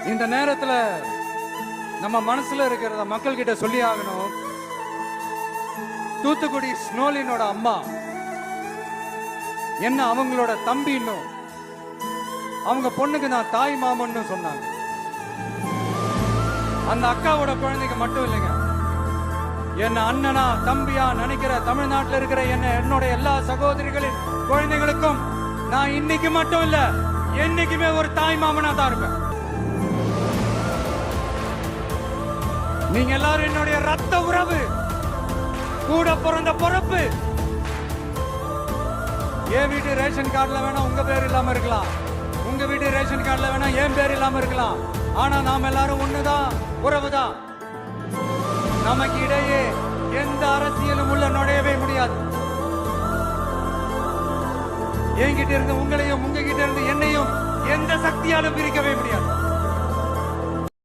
இந்த நேரத்துல நம்ம மனசுல இருக்கிறத மக்கள் கிட்ட சொல்லி ஆகணும். தூத்துக்குடி ஸ்னோலினோட அம்மா என்ன அவங்களோட தம்பி, இன்னும் அவங்க பொண்ணுக்கு நான் தாய் மாமன்னு சொன்னாங்க. அந்த அக்காவோட குழந்தைக்கு மட்டும் இல்லைங்க, என்ன அண்ணனா தம்பியா நினைக்கிற தமிழ்நாட்டில் இருக்கிற என்னோட எல்லா சகோதரிகளின் குழந்தைகளுக்கும் நான் இன்னைக்கு மட்டும் இல்ல, என்னைக்குமே ஒரு தாய் மாமனா தான் இருப்பேன். நீங்க எல்லாரும் என்னுடைய ரத்த உறவு, கூட பிறந்த பொறுப்பு. என் வீட்டு ரேஷன் கார்டுல வேணா உங்க பேர் இல்லாம இருக்கலாம், உங்க வீட்டு ரேஷன் கார்டுல வேணா என் பேர் இல்லாம இருக்கலாம். ஆனா நாம எல்லாரும் ஒண்ணுதான், உறவுதான். நமக்கு இடையே எந்த அரசியலும் உள்ள நுழையவே முடியாது. என்கிட்ட இருந்து உங்களையும், உங்ககிட்ட இருந்து என்னையும் எந்த சக்தியாலும் பிரிக்கவே முடியாது.